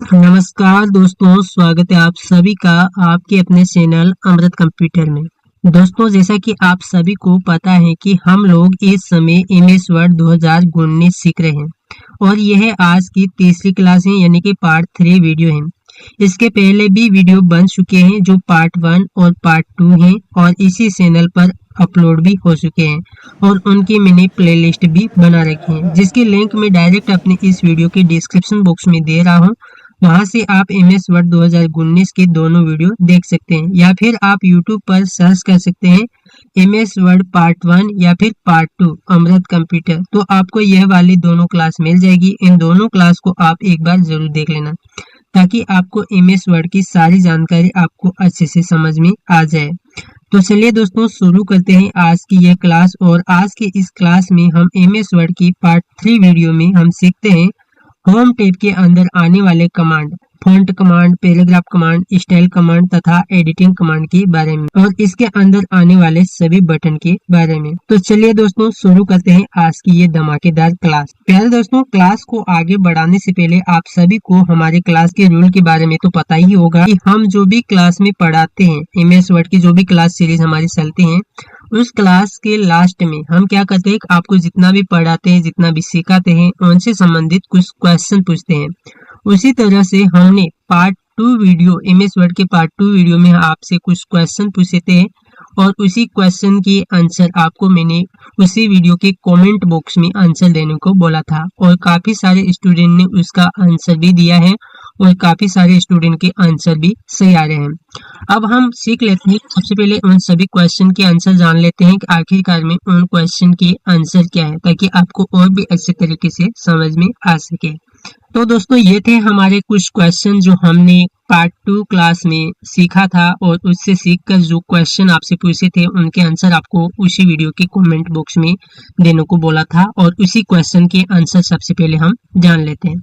नमस्कार दोस्तों, स्वागत है आप सभी का आपके अपने चैनल अमृत कंप्यूटर में। दोस्तों, जैसा कि आप सभी को पता है कि हम लोग इस समय एमएस वर्ड 2019 सीख रहे हैं और यह आज की तीसरी क्लास है, यानी कि पार्ट 3 वीडियो है। इसके पहले भी वीडियो बन चुके हैं जो पार्ट 1 और पार्ट 2 हैं और इसी चैनल पर अपलोड भी हो चुके हैं और उनकी मैंने प्लेलिस्ट भी बना रखी है, जिसकी लिंक मैं डायरेक्ट अपने इस वीडियो के डिस्क्रिप्शन बॉक्स में दे रहा हूँ। वहां से आप एमएस वर्ड 2019 के दोनों वीडियो देख सकते हैं या फिर आप यूट्यूब पर सर्च कर सकते हैं एमएस वर्ड पार्ट 1 या फिर पार्ट 2 अमृत कंप्यूटर, तो आपको यह वाली दोनों क्लास मिल जाएगी। इन दोनों क्लास को आप एक बार जरूर देख लेना ताकि आपको एमएस वर्ड की सारी जानकारी आपको अच्छे से समझ में आ जाए। तो चलिए दोस्तों, शुरू करते हैं आज की यह क्लास। और आज की इस क्लास में हम एमएस वर्ड की पार्ट 3 वीडियो में हम सीखते हैं होम टैब के अंदर आने वाले command, font command, paragraph command, style command तथा एडिटिंग कमांड के बारे में और इसके अंदर आने वाले सभी बटन के बारे में। तो चलिए दोस्तों, शुरू करते हैं आज की ये धमाकेदार क्लास। प्यारे दोस्तों, क्लास को आगे बढ़ाने से पहले आप सभी को हमारे क्लास के रूल के बारे में तो पता ही होगा कि हम जो भी क्लास में पढ़ाते हैं, एमएस वर्ड की जो भी क्लास सीरीज हमारी चलती है, उस क्लास के लास्ट में हम क्या करते हैं, आपको जितना भी पढ़ाते हैं, जितना भी सिखाते हैं, उनसे संबंधित कुछ क्वेश्चन पूछते हैं। उसी तरह से हमने पार्ट 2 वीडियो, एमएस वर्ड के पार्ट 2 वीडियो में आपसे कुछ क्वेश्चन पूछे थे और उसी क्वेश्चन के आंसर आपको मैंने उसी वीडियो के कमेंट बॉक्स में आंसर देने को बोला था और काफी सारे स्टूडेंट ने उसका आंसर भी दिया है और काफी सारे स्टूडेंट के आंसर भी सही आ रहे हैं। अब हम सीख लेते हैं, सबसे पहले उन सभी क्वेश्चन के आंसर जान लेते हैं कि आखिरकार में उन क्वेश्चन के आंसर क्या है, ताकि आपको और भी अच्छे तरीके से समझ में आ सके। तो दोस्तों, ये थे हमारे कुछ क्वेश्चन जो हमने पार्ट 2 क्लास में सीखा था और उससे सीखकर जो क्वेश्चन आपसे पूछे थे उनके आंसर आपको उसी वीडियो के कमेंट बॉक्स में देने को बोला था और उसी क्वेश्चन के आंसर सबसे पहले हम जान लेते हैं।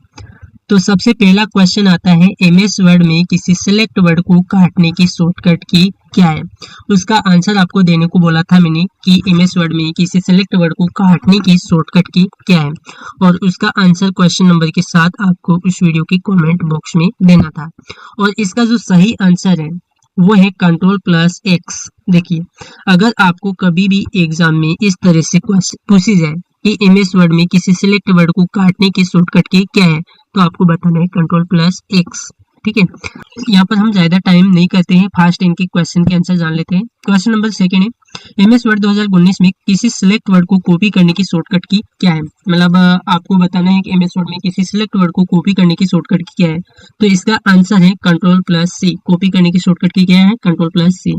तो सबसे पहला क्वेश्चन आता है, एमएस वर्ड में किसी सिलेक्ट वर्ड को काटने की शॉर्टकट की क्या है। उसका आंसर आपको देने को बोला था मैंने कि एमएस वर्ड में किसी सिलेक्ट वर्ड को काटने की शॉर्टकट की क्या है और उसका आंसर क्वेश्चन नंबर के साथ आपको उस वीडियो के कमेंट बॉक्स में देना था। और इसका जो सही आंसर है वो है Ctrl+X। देखिए, अगर आपको कभी भी एग्जाम में इस तरह से क्वेश्चन पूछी जाए कि एमएस वर्ड में किसी सिलेक्ट वर्ड को काटने की शॉर्टकट की क्या है, तो आपको बताना है Ctrl+X। ठीक है, यहाँ पर हम ज्यादा टाइम नहीं करते हैं, फास्ट इनके क्वेश्चन के आंसर जान लेते हैं। क्वेश्चन नंबर 2 है, एमएस वर्ड 2019 में किसी सिलेक्ट वर्ड को कॉपी करने की शॉर्टकट की क्या है। मतलब आपको बताना है कि एमएस वर्ड में किसी सिलेक्ट वर्ड को कॉपी करने की शॉर्टकट की क्या है, तो इसका आंसर है Ctrl+C। कॉपी करने की शॉर्टकट की क्या है, Ctrl+C।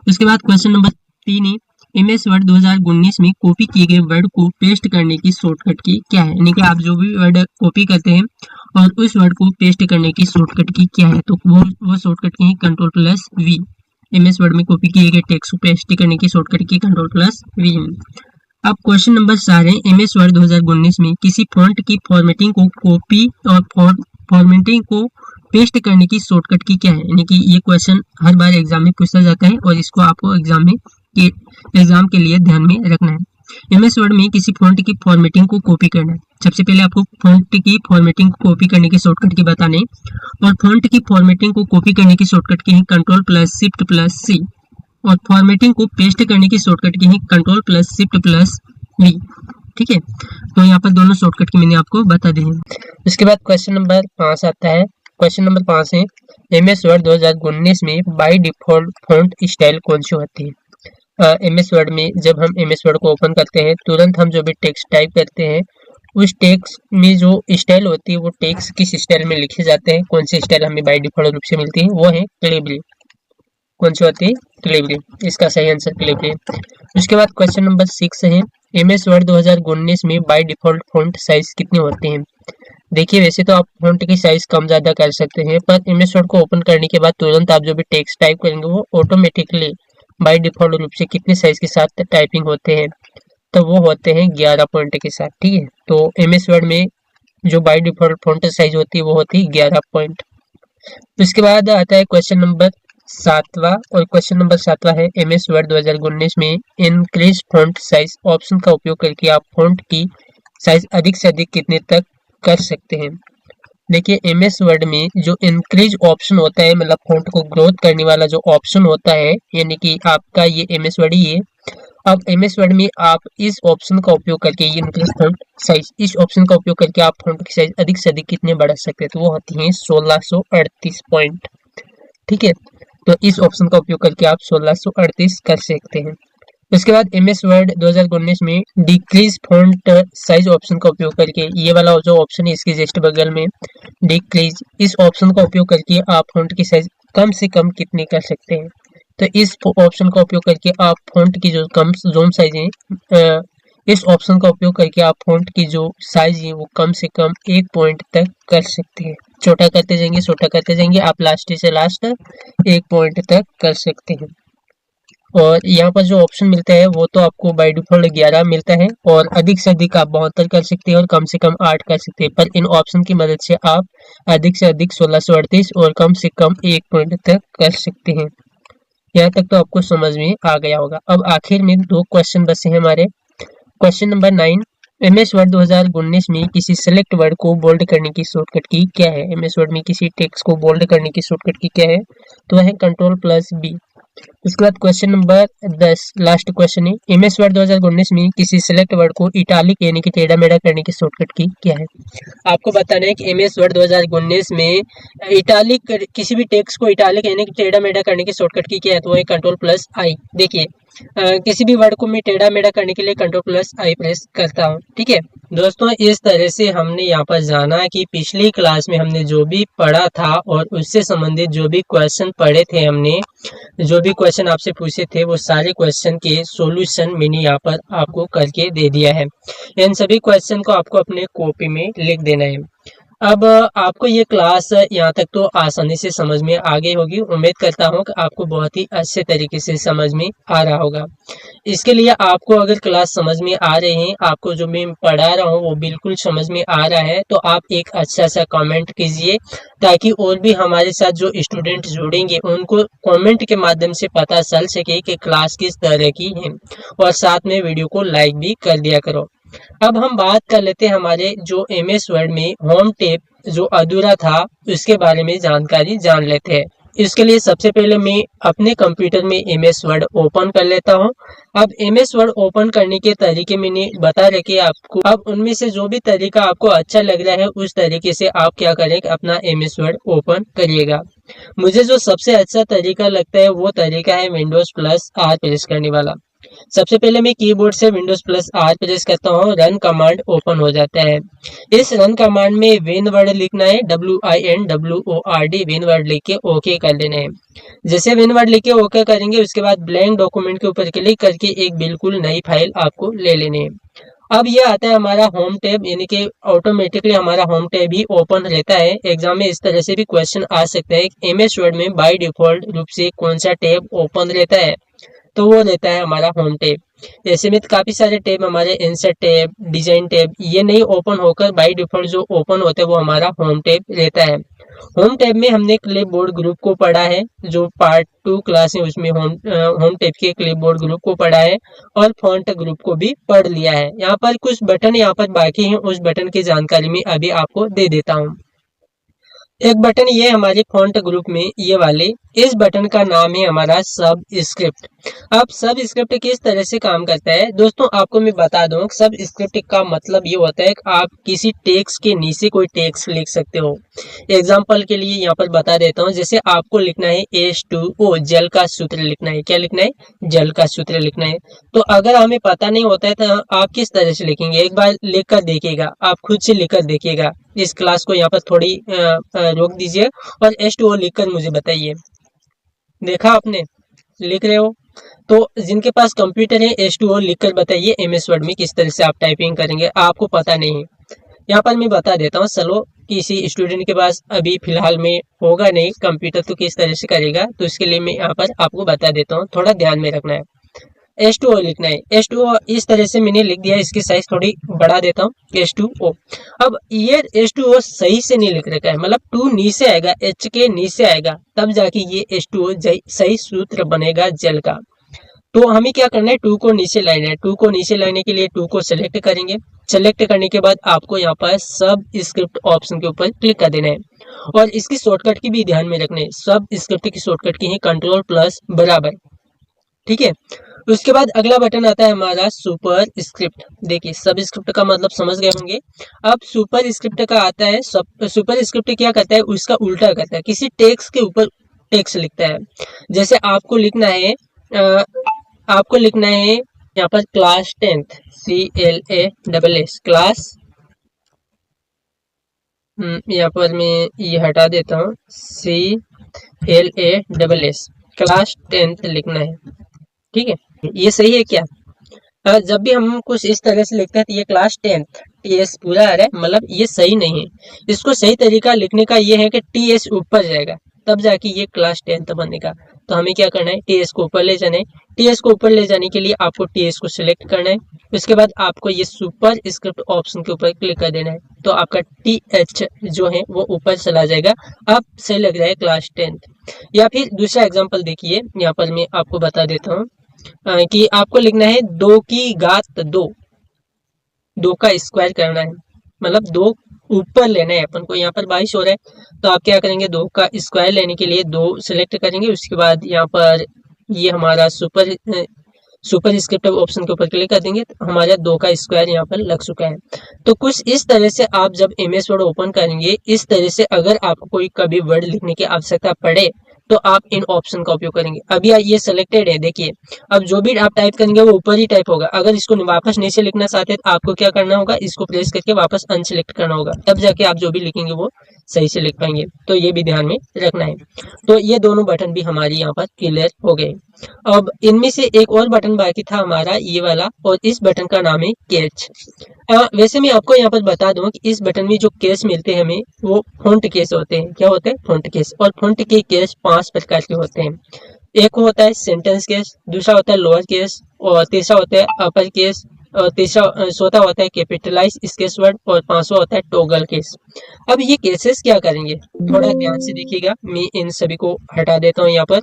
उसके बाद क्वेश्चन नंबर 3 है, एमएस वर्ड 2019 में कॉपी किए गए वर्ड को पेस्ट करने की शॉर्टकट की क्या है। यानी कि आप जो भी वर्ड कॉपी करते हैं और उस वर्ड को पेस्ट करने की शॉर्टकट की क्या है, तो वो शॉर्टकट की है Ctrl+V। एमएस वर्ड में कॉपी किए गए टेक्स्ट को पेस्ट करने की शॉर्टकट की Ctrl+V। अब क्वेश्चन नंबर 4 है, एमएस वर्ड 2019 में किसी फॉन्ट की फॉर्मेटिंग को कॉपी और फॉर्मेटिंग को पेस्ट करने की शॉर्टकट की क्या है। यानी कि ये क्वेश्चन हर बार एग्जाम में पूछा जाता है और इसको आपको एग्जाम के लिए ध्यान में रखना है। एमएस वर्ड में किसी फॉन्ट की फॉर्मेटिंग को कॉपी करना है। सबसे पहले आपको फॉन्ट की फॉर्मेटिंग को कॉपी करने की शॉर्टकट की बताने, और फॉन्ट की फॉर्मेटिंग को कॉपी करने की शॉर्टकट की है Ctrl+Shift+C और फॉर्मेटिंग को पेस्ट करने की शॉर्टकट की है Ctrl+Shift+V। ठीक है, तो यहाँ पर दोनों शॉर्टकट की मैंने आपको बता दी है। उसके बाद क्वेश्चन नंबर 5 आता है। क्वेश्चन नंबर 5 है, एमएस वर्ड 2019 में बाय डिफॉल्ट फॉन्ट स्टाइल कौन सी होती है। एमएस वर्ड में जब हम एमएस वर्ड को ओपन करते हैं, तुरंत हम जो भी टेक्स्ट टाइप करते हैं, उस टेक्स्ट में जो स्टाइल होती है वो टेक्स्ट किस स्टाइल में लिखे जाते हैं, कौन सी स्टाइल हमें बाय डिफॉल्ट रूप से मिलती है, वो है क्लेबली। कौन सी होती है, क्लेबली। इसका सही आंसर क्लेबली। उसके बाद क्वेश्चन नंबर 6 है, एमएस वर्ड 2019 में बाय डिफॉल्ट फॉन्ट साइज कितने होते हैं। देखिए, वैसे तो आप फॉन्ट की साइज कम ज्यादा कर सकते हैं, पर एमएस वर्ड को ओपन करने के बाद तुरंत आप जो भी टेक्स्ट टाइप करेंगे वो ऑटोमेटिकली बाय डिफॉल्ट रूप से कितने साइज के साथ टाइपिंग होते हैं, तो वो होते हैं 11 पॉइंट के साथ। ठीक है, तो एमएस वर्ड में जो बाय डिफॉल्ट फॉन्ट साइज होती है वो होती है 11 पॉइंट। उसके बाद आता है क्वेश्चन नंबर 7वां, और क्वेश्चन नंबर 7वां है, एमएस वर्ड 2019 में इंक्रीज फॉन्ट साइज ऑप्शन का उपयोग करके आप फॉन्ट की साइज अधिक से अधिक कितने तक कर सकते हैं। देखिए एमएस वर्ड में जो इंक्रीज ऑप्शन होता है, मतलब फॉन्ट को ग्रोथ करने वाला जो ऑप्शन होता है, यानी कि आपका ये एमएस वर्ड ही है। अब एमएस वर्ड में आप इस ऑप्शन का उपयोग करके, ये इंक्रीज फॉन्ट साइज, इस ऑप्शन का उपयोग करके आप फॉन्ट की साइज अधिक से अधिक कितने बढ़ा सकते हैं, तो वो होती है 1638 पॉइंट। ठीक है, तो इस ऑप्शन का उपयोग करके आप 1638 कर सकते हैं। उसके बाद एमएस वर्ड 2019 में डिक्रीज फॉन्ट साइज ऑप्शन का उपयोग करके, ये वाला जो ऑप्शन है इसके जस्ट बगल में डिक्रीज, इस ऑप्शन का उपयोग करके आप फॉन्ट की साइज कम से कम कितनी कर सकते हैं। तो इस ऑप्शन का उपयोग करके आप फॉन्ट की जो कम जोन साइज है, इस ऑप्शन का उपयोग करके आप फॉन्ट की जो साइज है वो कम से कम 1 पॉइंट तक कर सकते हैं। छोटा करते जाएंगे, छोटा करते जाएंगे, आप लास्ट से लास्ट 1 पॉइंट तक कर सकते हैं। और यहाँ पर जो ऑप्शन मिलता है वो तो आपको बाय डिफॉल्ट 11 मिलता है, और अधिक से अधिक आप 72 कर सकते हैं और कम से कम 8 कर सकते हैं। पर इन ऑप्शन की मदद से आप अधिक से अधिक 1638 और कम से कम 1 पॉइंट तक कर सकते हैं। यहाँ तक तो आपको समझ में आ गया होगा। अब आखिर में 2 क्वेश्चन बचे हैं हमारे। क्वेश्चन नंबर 9, एमएस वर्ड 2019 में किसी सेलेक्ट वर्ड को बोल्ड करने की शॉर्टकट की क्या है। एमएस वर्ड में किसी टेक्स्ट को बोल्ड करने की शॉर्टकट की क्या है, तो वह है Ctrl+B। उसके बाद क्वेश्चन नंबर 10, लास्ट क्वेश्चन है, एमएस वर्ड 2019 में किसी सिलेक्ट वर्ड को इटालिक यानी कि टेढ़ा मेढ़ा करने की शॉर्टकट की क्या है। आपको बताना है कि एमएस वर्ड 2019 में इटालिक, किसी भी टेक्स्ट को इटालिक यानी कि टेढ़ा मेढ़ा करने की शॉर्टकट की क्या है, तो वो है Ctrl+I। देखिए किसी भी वर्ड को मैं टेढ़ा मेढ़ा करने के लिए Ctrl+I प्रेस करता हूँ। ठीक है दोस्तों, इस तरह से हमने यहाँ पर जाना कि पिछली क्लास में हमने जो भी पढ़ा था और उससे संबंधित जो भी क्वेश्चन पढ़े थे, हमने जो भी क्वेश्चन आपसे पूछे थे वो सारे क्वेश्चन के सॉल्यूशन मैंने यहाँ पर आपको करके दे दिया है। इन सभी क्वेश्चन को आपको अपने कॉपी में लिख देना है। अब आपको ये क्लास यहाँ तक तो आसानी से समझ में आ गई होगी। उम्मीद करता हूँ कि आपको बहुत ही अच्छे तरीके से समझ में आ रहा होगा। इसके लिए आपको अगर क्लास समझ में आ रही है, आपको जो मैं पढ़ा रहा हूँ वो बिल्कुल समझ में आ रहा है, तो आप एक अच्छा सा कमेंट कीजिए, ताकि और भी हमारे साथ जो स्टूडेंट जुड़ेंगे उनको कमेंट के माध्यम से पता चल सके कि क्लास किस तरह की है। और साथ में वीडियो को लाइक भी कर दिया करो। अब हम बात कर लेते हैं हमारे जो एमएस वर्ड में होम टैब जो अधूरा था उसके बारे में जानकारी जान लेते हैं। इसके लिए सबसे पहले मैं अपने कंप्यूटर में एमएस वर्ड ओपन कर लेता हूं। अब एमएस वर्ड ओपन करने के तरीके मैंने बता रखे आपको। अब उनमें से जो भी तरीका आपको अच्छा लग रहा है उस तरीके से आप क्या करें, अपना एमएस वर्ड ओपन करिएगा। मुझे जो सबसे अच्छा तरीका लगता है वो तरीका है Windows+R प्रेस करने वाला। सबसे पहले मैं कीबोर्ड से Windows+R प्रेस करता हूँ, रन कमांड ओपन हो जाता है। इस रन कमांड में विन वर्ड लिखना है, WINWORD, विन वर्ड लिख के ओके कर देना है। जैसे विन वर्ड लिख के ओके करेंगे उसके बाद ब्लैंक डॉक्यूमेंट के ऊपर क्लिक करके एक बिल्कुल नई फाइल आपको ले लेनी है। अब ये आता है हमारा होम टैब, यानी कि ऑटोमेटिकली हमारा होम टैब ही ओपन रहता है। एग्जाम में इस तरह से भी क्वेश्चन आ सकता है, एमएस वर्ड में बाय डिफॉल्ट रूप से कौन सा टैब ओपन रहता है, तो वो रहता है हमारा होम टैब। ऐसे में काफी सारे टैब हमारे इंसर्ट टैब, डिजाइन टैब, ये नहीं ओपन होकर बाय डिफॉल्ट जो ओपन होता है वो हमारा होम टैब रहता है। होम टैब में हमने क्लिपबोर्ड ग्रुप को पढ़ा है, जो पार्ट 2 क्लास है उसमें होम टैब के क्लिपबोर्ड ग्रुप को पढ़ा है, और फॉन्ट ग्रुप को भी पढ़ लिया है। यहाँ पर कुछ बटन यहाँ पर बाकी हैं, उस बटन की जानकारी में अभी आपको दे देता हूँ। एक बटन ये हमारे फॉन्ट ग्रुप में ये वाले, इस बटन का नाम है हमारा सब स्क्रिप्ट। अब सब स्क्रिप्ट किस तरह से काम करता है दोस्तों, आपको मैं बता दूं। सब स्क्रिप्ट का मतलब ये होता है कि आप किसी टेक्स्ट के नीचे कोई टेक्स्ट लिख सकते हो। एग्जाम्पल के लिए यहाँ पर बता देता हूँ, जैसे आपको लिखना है H2O, जल का सूत्र लिखना है। क्या लिखना है? जल का सूत्र लिखना है। तो अगर हमें पता नहीं होता है तो आप किस तरह से लिखेंगे, एक बार लिख कर देखिएगा, आप खुद से लिख कर देखिएगा। इस क्लास को यहाँ पर थोड़ी रोक दीजिए और H2O लिखकर मुझे बताइए। देखा आपने, लिख रहे हो? तो जिनके पास कंप्यूटर है H2O लिखकर बताइए एमएस वर्ड में किस तरह से आप टाइपिंग करेंगे। आपको पता नहीं है, यहाँ पर मैं बता देता हूँ। चलो किसी स्टूडेंट के पास अभी फिलहाल में होगा नहीं कंप्यूटर, तो किस तरह से करेगा, तो इसके लिए मैं यहाँ पर आपको बता देता हूँ, थोड़ा ध्यान में रखना है। H2O लिखना है। H2O इस तरह से मैंने लिख दिया, इसकी साइज थोड़ी बढ़ा देता हूँ, H2O। अब ये H2O सही से नहीं लिख रखा है, मतलब 2 नीचे आएगा, H के नीचे आएगा, तब जाके ये H2O सही सूत्र बनेगा जल का। तो हमें क्या करना है, 2 को नीचे लाना है। 2 को नीचे लाने के लिए 2 को सिलेक्ट करेंगे। सिलेक्ट करने के बाद आपको यहाँ पर सब स्क्रिप्ट ऑप्शन के ऊपर क्लिक कर देना है और इसकी शॉर्टकट की भी ध्यान में रखना है। सब स्क्रिप्ट की शॉर्टकट की है कंट्रोल+, ठीक है। उसके बाद अगला बटन आता है हमारा सुपर स्क्रिप्ट। देखिए सब स्क्रिप्ट का मतलब समझ गए होंगे। अब सुपर स्क्रिप्ट का आता है, सुपर स्क्रिप्ट क्या करता है, उसका उल्टा करता है, किसी टेक्स्ट के ऊपर टेक्स्ट लिखता है। जैसे आपको लिखना है यहाँ पर क्लास 10th CLASS क्लास, यहाँ पर मैं ये हटा देता हूँ, CLASS क्लास 10th लिखना है, ठीक है। ये सही है क्या? जब भी हम कुछ इस तरह से लिखते हैं तो ये क्लास 10th TS पूरा आ रहा है, मतलब ये सही नहीं है। इसको सही तरीका लिखने का ये है कि TS ऊपर जाएगा, तब जाके ये क्लास 10th बनेगा। तो हमें क्या करना है, TS को ऊपर ले जाना है। TS को ऊपर ले जाने के लिए आपको TS को सिलेक्ट करना है। उसके बाद आपको ये सुपर स्क्रिप्ट ऑप्शन के ऊपर क्लिक कर देना है, तो आपका TH जो है वो ऊपर चला जाएगा। अब सही लग रहा है क्लास 10th। या फिर दूसरा एग्जाम्पल देखिए, यहाँ पर मैं आपको बता देता हूँ कि आपको लिखना है 2 की घात 2, 2 का स्क्वायर करना है, मतलब 2 ऊपर लेना है अपन को। यहाँ पर 22 हो रहा है, तो आप क्या करेंगे, 2 का स्क्वायर लेने के लिए 2 सिलेक्ट करेंगे। उसके बाद यहाँ पर ये हमारा सुपर स्क्रिप्ट ऑप्शन के ऊपर क्लिक कर देंगे, तो हमारा 2 का स्क्वायर यहाँ पर लग चुका है। तो कुछ इस तरह से आप जब MS वर्ड ओपन करेंगे, इस तरह से अगर आपको कोई कभी वर्ड लिखने की आवश्यकता पड़े तो आप इन ऑप्शन का उपयोग करेंगे। अभी ये सिलेक्टेड है, देखिए अब जो भी आप टाइप करेंगे वो ऊपर ही टाइप होगा। अगर इसको वापस नीचे लिखना चाहते हैं तो आपको क्या करना होगा, इसको प्रेस करके वापस अनसिलेक्ट करना होगा, तब जाके आप जो भी लिखेंगे वो सही से लिख पाएंगे। तो ये भी ध्यान में रखना है। तो ये दोनों बटन भी हमारी यहाँ पर क्लियर हो गए। अब इनमें से एक और बटन बाकी था हमारा, ये वाला, और इस बटन का नाम है कैच। वैसे मैं आपको यहाँ पर बता दूं कि इस बटन में जो केस मिलते हैं हमें, वो फॉन्ट केस होते हैं। क्या होते हैं? Font case. और फॉन्ट के केस 5 प्रकार के होते हैं। एक होता है सेंटेंस केस, दूसरा होता है लोअर केस, और तीसरा होता है अपर केस, और चौथा होता है कैपिटलाइज स्केच वर्ड, और 5वां होता है टॉगल केस। अब ये केसेस क्या करेंगे, थोड़ा ध्यान से देखिएगा। मैं इन सभी को हटा देता हूँ यहाँ पर,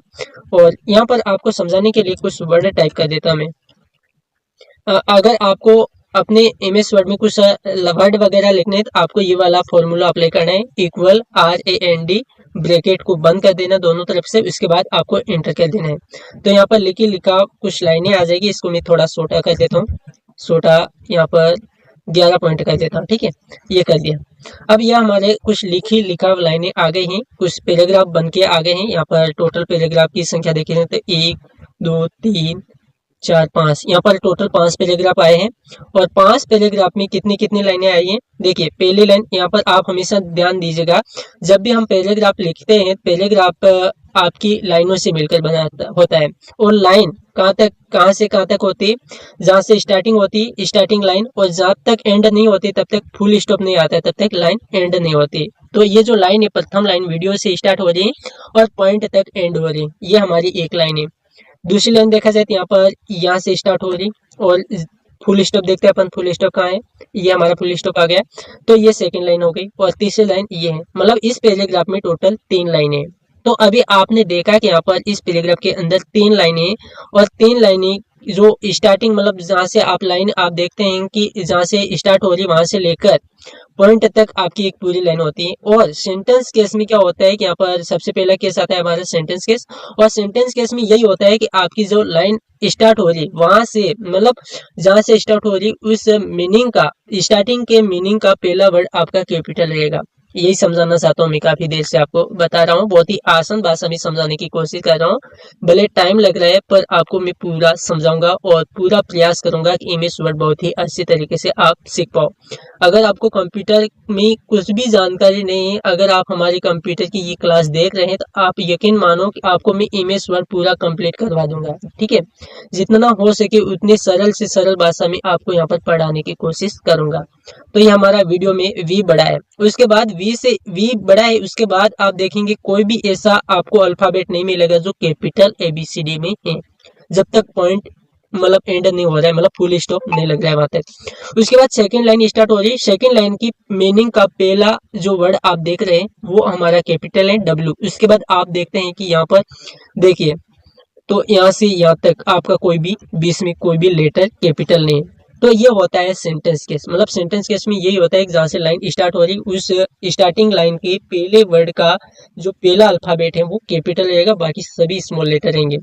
और यहाँ पर आपको समझाने के लिए कुछ वर्ड टाइप कर देता हूँ मैं। अगर आपको अपने MS वर्ड में कुछ वर्ड वगैरह लिखने हैं तो आपको ये वाला फॉर्मूला अप्लाई करना है, इक्वल RAND, ब्रैकेट को बंद कर देना दोनों तरफ से, उसके बाद आपको एंटर कर देना है। तो यहाँ पर लिखा कुछ लाइनें आ जाएगी। इसको मैं थोड़ा छोटा कर देता हूँ, छोटा यहाँ पर 11 पॉइंट कर देता हूँ, ठीक है। ये कर दिया। अब यह हमारे कुछ लिखा लाइनें आ गई हैं, कुछ पैराग्राफ बन के आ गए हैं। यहाँ पर टोटल पैराग्राफ की संख्या देखें तो 1 2 3 4 5, यहाँ पर टोटल 5 पैराग्राफ आए हैं। और 5 पैराग्राफ में कितनी कितनी लाइनें आई हैं, देखिए पहली लाइन। यहाँ पर आप हमेशा ध्यान दीजिएगा, जब भी हम पैराग्राफ लिखते हैं, पैराग्राफ आपकी लाइनों से मिलकर बना होता है। और लाइन कहाँ से कहाँ तक होती है, जहाँ से स्टार्टिंग होती है स्टार्टिंग लाइन, और जब तक एंड नहीं होती तब तक फुल स्टॉप नहीं आता है, तब तक लाइन एंड नहीं होती। तो ये जो लाइन है, प्रथम लाइन वीडियो से स्टार्ट हो रही है और पॉइंट तक एंड हो रही है, ये हमारी एक लाइन है। दूसरी लाइन देखा जाए तो यहाँ पर यहाँ से स्टार्ट हो रही, और फुल स्टॉप देखते हैं अपन, फुल स्टॉप कहाँ है, ये हमारा फुल स्टॉप आ गया। तो ये सेकंड लाइन हो गई, और तीसरी लाइन ये है। मतलब इस पैराग्राफ में टोटल 3 लाइनें हैं। तो अभी आपने देखा कि यहाँ पर इस पैराग्राफ के अंदर 3 लाइनें, और 3 लाइनें जो स्टार्टिंग, मतलब जहाँ से आप लाइन आप देखते हैं कि जहाँ से स्टार्ट हो रही है वहां से लेकर पॉइंट तक आपकी एक पूरी लाइन होती है। और सेंटेंस केस में क्या होता है कि यहाँ पर सबसे पहला केस आता है हमारा सेंटेंस केस, और सेंटेंस केस में यही होता है कि आपकी जो लाइन स्टार्ट हो रही वहां से, मतलब जहां से स्टार्ट हो रही उस मीनिंग का, स्टार्टिंग के मीनिंग का पहला वर्ड आपका कैपिटल रहेगा। यही समझाना चाहता हूँ मैं, काफी देर से आपको बता रहा हूँ, बहुत ही आसान भाषा में समझाने की कोशिश कर रहा हूँ। भले टाइम लग रहा है पर आपको मैं पूरा समझाऊंगा और पूरा प्रयास करूंगा कि MS वर्ड बहुत ही अच्छी तरीके से आप सीख पाओ। अगर आपको कंप्यूटर में कुछ भी जानकारी नहीं है, अगर आप हमारी कंप्यूटर की ये क्लास देख रहे हैं, तो आप यकीन मानो कि आपको मैं MS वर्ड पूरा कंप्लीट करवा दूंगा, ठीक है। जितना हो सके उतनी सरल से सरल भाषा में आपको यहाँ पर पढ़ाने की कोशिश करूंगा। तो ये हमारा वीडियो में V बड़ा है, उसके बाद V बड़ा है, उसके बाद आप देखेंगे कोई भी ऐसा आपको अल्फाबेट नहीं मिलेगा जो कैपिटल ABCD में है, जब तक पॉइंट मतलब एंड नहीं हो रहा है, मतलब फुल स्टॉप नहीं लग रहा है वहां तक। उसके बाद सेकंड लाइन स्टार्ट हो रही है, सेकंड लाइन की मीनिंग का पहला जो वर्ड आप देख रहे हैं वो हमारा कैपिटल है W। उसके बाद आप देखते हैं कि यहाँ पर देखिए तो यहाँ से यहाँ तक आपका कोई भी बीच में कोई भी लेटर कैपिटल नहीं है। तो ये होता है सेंटेंस केस। मतलब सेंटेंस केस में यही होता है कि जहाँ से लाइन स्टार्ट हो रही उस स्टार्टिंग लाइन के पहले वर्ड का जो पहला अल्फाबेट है वो कैपिटल रहेगा, बाकी सभी स्मॉल लेटर रहेंगे।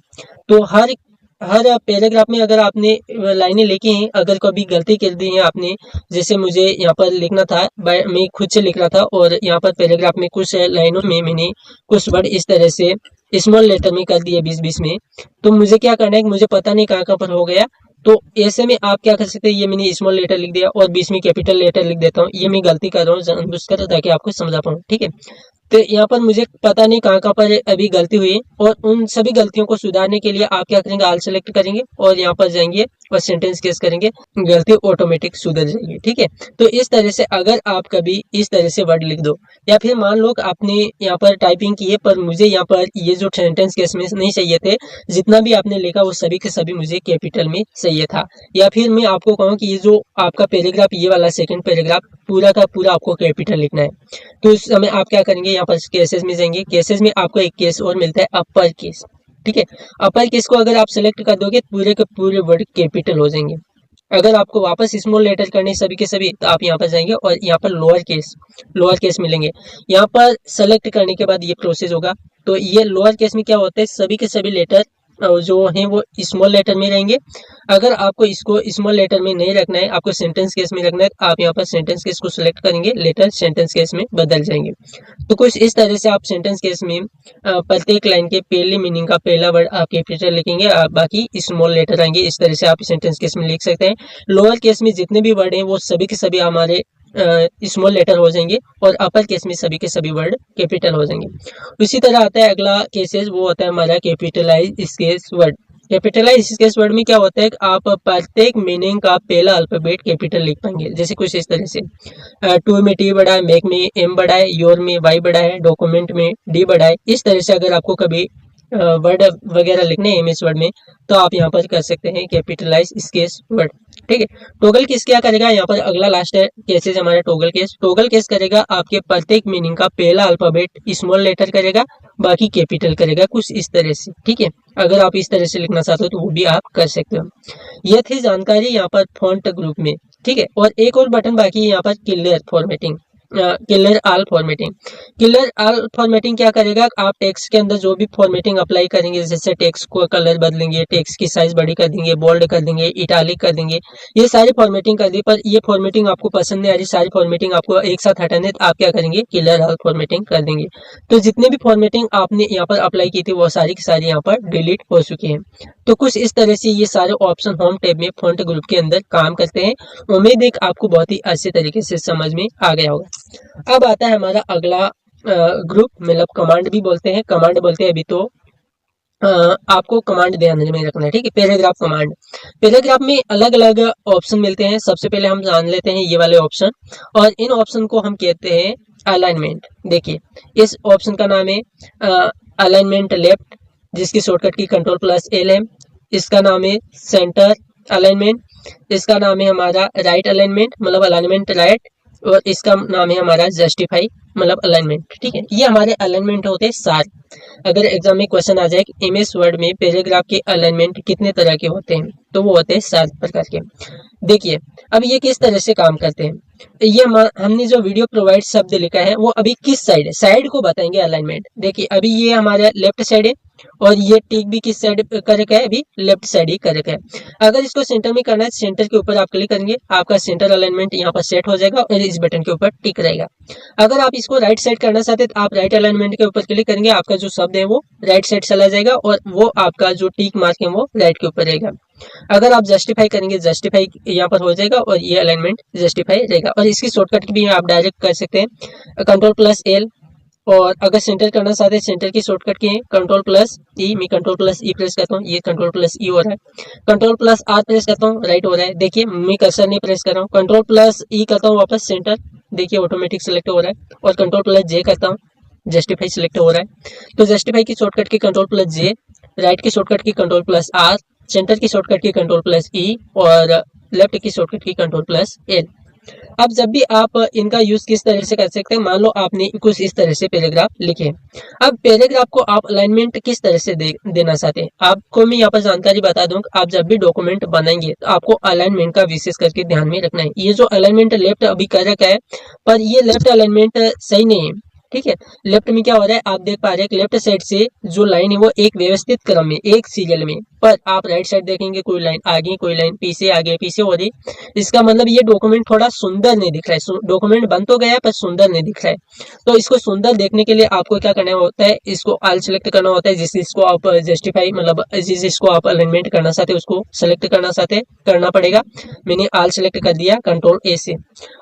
तो हर हर पैराग्राफ में अगर आपने लाइनें लिखी हैं, अगर कभी गलती कर दी है आपने, जैसे मुझे यहाँ पर लिखना था, मैं खुद से लिख रहा था और यहाँ पर पैराग्राफ में कुछ लाइनों में मैंने कुछ वर्ड इस तरह से स्मॉल लेटर में कर दिए बीच बीच में, तो मुझे क्या करना है कि मुझे पता नहीं कहाँ कहाँ पर हो गया। तो ऐसे में आप क्या कर सकते हैं, ये मैंने स्मॉल लेटर लिख दिया और बीच में कैपिटल लेटर लिख देता हूँ। ये मैं गलती कर रहा हूँ जानबूझकर ताकि आपको समझा पाऊँ, ठीक है। तो यहाँ पर मुझे पता नहीं कहाँ कहाँ पर अभी गलती हुई है, और उन सभी गलतियों को सुधारने के लिए आप क्या करेंगे, आल सेलेक्ट करेंगे और यहाँ पर जाएंगे और सेंटेंस केस करेंगे, गलती ऑटोमेटिक सुधर जाएगी, ठीक है। तो इस तरह से अगर आप कभी इस तरह से वर्ड लिख दो, या फिर मान लो कि आपने यहाँ पर टाइपिंग की है पर मुझे यहाँ पर ये जो सेंटेंस केस में नहीं चाहिए थे, जितना भी आपने लिखा वो सभी के सभी मुझे कैपिटल में चाहिए था, या फिर मैं आपको कहूँ कि ये जो आपका पैराग्राफ ये वाला सेकंड पैराग्राफ पूरा का पूरा आपको कैपिटल लिखना है, तो उस समय आप क्या करेंगे, यहाँ पर केसेस में जाएंगे। केसेस में आपको एक केस और मिलता है अपर केस, ठीक है। अपर केस को अगर आप सेलेक्ट कर दोगे पूरे के पूरे वर्ड कैपिटल हो जाएंगे। अगर आपको वापस स्मॉल लेटर करने सभी के सभी, तो आप यहाँ पर जाएंगे और यहाँ पर लोअर केस मिलेंगे। यहाँ पर सेलेक्ट करने के बाद ये प्रोसेस होगा। तो ये लोअर केस में क्या होता है, सभी के सभी लेटर जो हैं वो स्मॉल लेटर में रहेंगे। अगर आपको इसको स्मॉल लेटर में नहीं रखना है, आपको सेंटेंस केस में रखना है, तो आप यहाँ पर सेंटेंस केस को सिलेक्ट करेंगे, लेटर सेंटेंस केस में बदल जाएंगे। तो कुछ इस तरह से आप सेंटेंस केस में प्रत्येक लाइन के पहले मीनिंग का पहला वर्ड आप कैपिटल लिखेंगे, बाकी स्मॉल लेटर आएंगे। इस तरह से आप सेंटेंस केस में लिख सकते हैं। लोअर केस में जितने भी वर्ड हैं वो सभी के सभी हमारे स्मॉल लेटर हो जाएंगे, और अपर केस में सभी के सभी वर्ड कैपिटल हो जाएंगे। उसी तरह आता है अगला केसेस, वो होता है हमारा कैपिटलाइज स्केस वर्ड। कैपिटलाइज स्केस वर्ड में क्या होता है कि आप प्रत्येक मीनिंग का पहला अल्फाबेट कैपिटल लिख पाएंगे। जैसे कुछ इस तरह से, टू में टी बड़ा है, मेक में एम बड़ा है, योर में वाई बड़ा है, डॉक्यूमेंट में डी बड़ा है। इस तरह से अगर आपको कभी वर्ड वगैरह लिखने हैं एमएस वर्ड में, तो आप यहाँ पर कर सकते हैं कैपिटलाइज स्केस वर्ड, ठीक है। टॉगल केस क्या करेगा, यहाँ पर अगला लास्ट है केसेस हमारा टॉगल केस। टॉगल केस करेगा आपके प्रत्येक मीनिंग का पहला अल्फाबेट स्मॉल लेटर करेगा, बाकी कैपिटल करेगा, कुछ इस तरह से, ठीक है। अगर आप इस तरह से लिखना चाहते हो तो वो भी आप कर सकते हो। यह थी जानकारी यहाँ पर फॉन्ट ग्रुप में, ठीक है। और एक और बटन बाकी है यहाँ पर, clear formatting, clear all formatting. Clear all formatting क्या करेगा, आप टेक्स्ट के अंदर जो भी फॉर्मेटिंग अप्लाई करेंगे, जैसे टेक्स्ट को कलर बदलेंगे, टेक्स्ट की साइज बड़ी कर देंगे, बोल्ड कर देंगे, इटालिक कर देंगे, ये सारी फॉर्मेटिंग कर दी। पर ये फॉर्मेटिंग आपको पसंद नहीं आ रही, सारी फॉर्मेटिंग आपको एक साथ हटाने, तो आप क्या करेंगे, क्लियर ऑल फॉर्मेटिंग कर देंगे। तो जितने भी फॉर्मेटिंग आपने यहाँ पर अप्लाई की थी वो सारी की सारी यहाँ पर डिलीट हो चुकी है। तो कुछ इस तरह से ये सारे ऑप्शन होम टैब में फॉन्ट ग्रुप के अंदर काम करते हैं। उम्मीद है आपको बहुत ही अच्छे तरीके से समझ में आ गया होगा। अब आता है हमारा अगला ग्रुप, मतलब कमांड भी बोलते हैं, कमांड बोलते हैं अभी तो। आपको कमांड ध्यान में रखना है, ठीक है। पैराग्राफ कमांड, पैराग्राफ में अलग अलग ऑप्शन मिलते हैं। सबसे पहले हम जान लेते हैं ये वाले ऑप्शन, और इन ऑप्शन को हम कहते हैं अलाइनमेंट। देखिए इस ऑप्शन का नाम है अलाइनमेंट लेफ्ट, जिसकी शॉर्टकट की कंट्रोल प्लस एल है। इसका नाम है सेंटर अलाइनमेंट, इसका नाम है हमारा राइट अलाइनमेंट, मतलब अलाइनमेंट राइट, और इसका नाम है हमारा जस्टिफाई, मतलब अलाइनमेंट, ठीक है। ये हमारे अलाइनमेंट होते हैं 7। अगर एग्जाम में क्वेश्चन आ जाए कि एमएस वर्ड में पैराग्राफ के अलाइनमेंट कितने तरह के होते हैं, तो वो होते हैं 7 प्रकार के। देखिए अब ये किस तरह से काम करते हैं, ये हमने जो वीडियो प्रोवाइड शब्द लिखा है वो अभी किस साइड है, साइड को बताएंगे अलाइनमेंट। देखिए अभी ये हमारा लेफ्ट साइड है, और ये टिक भी किस साइड कर रखा है, अभी लेफ्ट साइड ही कर रखा है। अगर इसको सेंटर में करना है, सेंटर के ऊपर आप क्लिक करेंगे, आपका सेंटर अलाइनमेंट यहाँ पर सेट हो जाएगा और इस बटन के ऊपर टिक रहेगा। अगर आप इसको राइट साइड करना चाहते हैं तो आप राइट अलाइनमेंट के ऊपर क्लिक करेंगे, आपका जो शब्द है वो राइट साइड चला जाएगा, और वो आपका जो टिक मार्क है वो राइट के ऊपर रहेगा। अगर आप जस्टिफाई करेंगे, जस्टिफाई यहाँ पर हो जाएगा और ये अलाइनमेंट जस्टिफाई रहेगा। और इसकी शॉर्टकट भी आप डायरेक्ट कर सकते हैं, कंट्रोल प्लस एल। और अगर सेंटर करना चाहते हैं, सेंटर की शॉर्टकट की है कंट्रोल प्लस ई। मैं कंट्रोल प्लस ई प्रेस करता हूँ, ये कंट्रोल प्लस ई हो रहा है। कंट्रोल प्लस आर प्रेस करता हूँ, राइट हो रहा है। देखिए मैं कर्सर नहीं प्रेस कर रहा हूँ, कंट्रोल प्लस ई करता हूँ वापस सेंटर, देखिए ऑटोमेटिक सेलेक्ट हो रहा है। और कंट्रोल प्लस जे करता हूँ, जस्टिफाई सिलेक्ट हो रहा है। तो जस्टिफाई की शॉर्टकट की कंट्रोल प्लस जे, राइट की शॉर्टकट की कंट्रोल प्लस आर, सेंटर की शॉर्टकट की कंट्रोल प्लस ई, और लेफ्ट की शॉर्टकट की कंट्रोल प्लस एल। अब जब भी आप इनका यूज किस तरह से कर सकते हैं, मान लो आपने कुछ इस तरह से पैराग्राफ लिखे हैं। अब पैराग्राफ को आप अलाइनमेंट किस तरह से देना चाहते हैं, आपको मैं यहाँ पर जानकारी बता दूं। आप जब भी डॉक्यूमेंट बनाएंगे तो आपको अलाइनमेंट का विशेष करके ध्यान में रखना है। ये जो अलाइनमेंट लेफ्ट अभी कर रखा है, पर ये लेफ्ट अलाइनमेंट सही नहीं है। ठीक है, लेफ्ट में क्या हो रहा है, आप देख पा रहे हैं कि लेफ्ट साइड से जो लाइन है वो एक व्यवस्थित क्रम में, एक सीरियल में, पर आप राइट साइड देखेंगे कोई लाइन आगे, कोई लाइन पीछे, आगे पीछे हो रही। इसका मतलब ये डॉक्यूमेंट थोड़ा सुंदर नहीं दिख रहा है। डॉक्यूमेंट बन तो गया है पर सुंदर नहीं दिख रहा है। तो इसको सुंदर देखने के लिए आपको क्या करना होता है, इसको ऑल सेलेक्ट करना होता है। जिस चीज को आप जस्टिफाई मतलब जिस चीज को आप अलाइनमेंट करना चाहते हैं उसको सेलेक्ट करना पड़ेगा। मैंने ऑल सेलेक्ट कर दिया कंट्रोल ए से।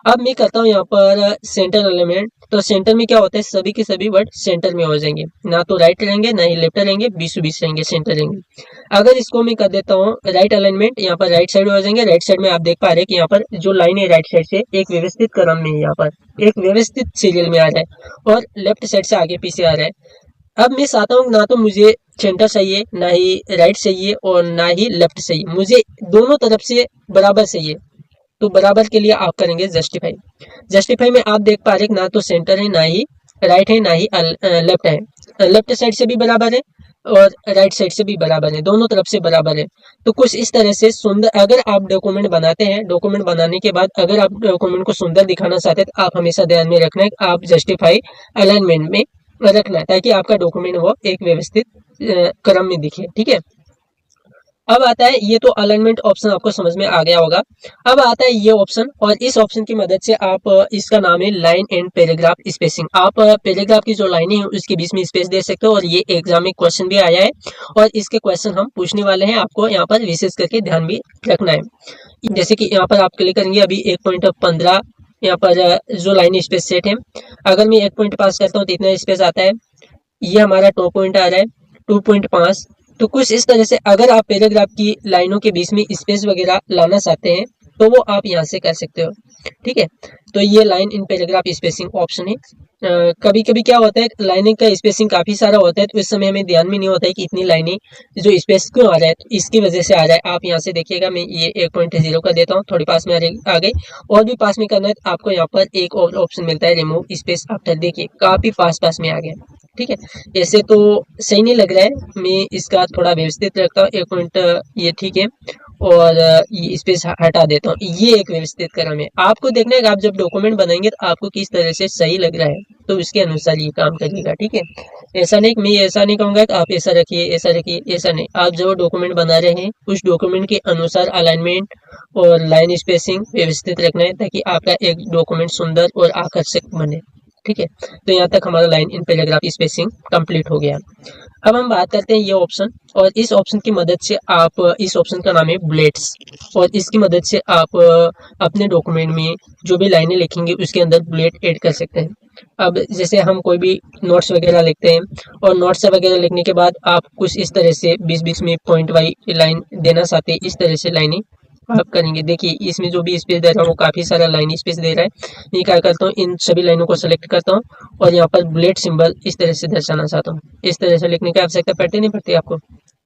अब मैं करता हूँ यहाँ पर सेंटर अलाइनमेंट। तो सेंटर में क्या होता है, सभी के सभी वर्ड सेंटर में हो जाएंगे, ना तो राइट रहेंगे ना ही लेफ्ट रहेंगे, बीच बीच रहेंगे, सेंटर रहेंगे। अगर इसको मैं कर देता हूँ राइट अलाइनमेंट, यहाँ पर राइट साइड हो जाएंगे। राइट साइड में आप देख पा रहे हैं कि यहाँ पर जो लाइन है राइट साइड से एक व्यवस्थित क्रम में, यहाँ पर एक व्यवस्थित सीरियल में आ रहा है, और लेफ्ट साइड से आगे पीछे आ रहा है। अब मैं चाहता हूँ ना तो मुझे सेंटर चाहिए, ना ही राइट चाहिए, और ना ही लेफ्ट चाहिए, मुझे दोनों तरफ से बराबर चाहिए। तो बराबर के लिए आप करेंगे जस्टिफाई। जस्टिफाई में आप देख पा रहे ना तो सेंटर है, ना ही राइट है, ना ही लेफ्ट है। लेफ्ट साइड से भी बराबर है और राइट साइड से भी बराबर है, दोनों तरफ से बराबर है। तो कुछ इस तरह से सुंदर, अगर आप डॉक्यूमेंट बनाते हैं, डॉक्यूमेंट बनाने के बाद अगर आप डॉक्यूमेंट को सुंदर दिखाना चाहते हैं तो आप हमेशा ध्यान में रखना है आप जस्टिफाई अलाइनमेंट में रखना है, ताकि आपका डॉक्यूमेंट वो एक व्यवस्थित क्रम में दिखे। ठीक है, अब आता है ये तो अलाइनमेंट ऑप्शन आपको समझ में आ गया होगा। अब आता है ये ऑप्शन, और इस ऑप्शन की मदद से आप इसका नाम है लाइन एंड पैराग्राफ स्पेसिंग। आप पैराग्राफ की जो लाइनें हैं उसके बीच में स्पेस दे सकते हो, और ये एग्जाम में क्वेश्चन भी आया है और इसके क्वेश्चन हम पूछने वाले हैं, आपको यहाँ पर विशेष करके ध्यान भी रखना है। जैसे कि यहाँ पर आप क्लिक करेंगे अभी 1.15 यहाँ पर जो लाइन स्पेस सेट है, अगर मैं 1 पॉइंट पास करता हूँ तो इतना स्पेस आता है। ये हमारा 2 पॉइंट आ रहा है 2.5। तो कुछ इस तरह से अगर आप पैराग्राफ की लाइनों के बीच में स्पेस वगैरह लाना चाहते हैं तो वो आप यहाँ से कर सकते हो। ठीक है, तो ये line in paragraph spacing option है। कभी कभी क्या होता है, लाइनिंग का स्पेसिंग काफी सारा होता है, तो इस समय हमें ध्यान में नहीं होता है कि इतनी लाइनें जो स्पेस क्यों आ रहा है, तो इसकी वजह से आ रहा है। आप यहाँ से देखिएगा, मैं ये 1.0 कर देता हूँ, थोड़ी पास में आ गई। और भी पास में करना है तो आपको यहाँ पर एक और ऑप्शन मिलता है रिमूव स्पेस आफ्टर, देखिए काफी पास में आ गया। ठीक है, ऐसे तो सही नहीं लग रहा है, मैं इसका थोड़ा व्यवस्थित रखता हूँ। 1 पॉइंट ये ठीक है, और ये स्पेस हटा देता हूँ। ये एक व्यवस्थित क्रम है। आपको देखना है कि आप जब डॉक्यूमेंट बनाएंगे तो आपको किस तरह से सही लग रहा है, तो उसके अनुसार ये काम करिएगा। ठीक है, ऐसा नहीं, मैं ऐसा नहीं कहूंगा कि आप ऐसा रखिए ऐसा रखिए, ऐसा नहीं। आप जब डॉक्यूमेंट बना रहे हैं उस डॉक्यूमेंट के अनुसार अलाइनमेंट और लाइन स्पेसिंग व्यवस्थित रखना है, ताकि आपका एक डॉक्यूमेंट सुंदर और आकर्षक बने। ठीक है, तो यहाँ तक हमारा line in paragraph spacing complete हो गया। अब हम बात करते हैं ये ऑप्शन, और इस ऑप्शन की मदद से आप, इस ऑप्शन का नाम है बुलेट्स, और इसकी मदद से आप अपने डॉक्यूमेंट में जो भी लाइनें लिखेंगे उसके अंदर बुलेट ऐड कर सकते हैं। अब जैसे हम कोई भी नोट्स वगैरह लिखते हैं, और नोट्स वगैरह लिखने के बाद आप कुछ इस तरह से बीच बीच में पॉइंट वाइज लाइन देना चाहते हैं, इस तरह से लाइनें आप करेंगे। देखिए इसमें जो भी स्पेस दे रहा हूँ वो काफी सारा लाइन स्पेस दे रहा है। मैं क्या करता हूँ, इन सभी लाइनों को सेलेक्ट करता हूँ और यहाँ पर बुलेट सिंबल इस तरह से दर्शाना चाहता हूँ। इस तरह से लिखने की आवश्यकता पड़ती नहीं पड़ती आपको,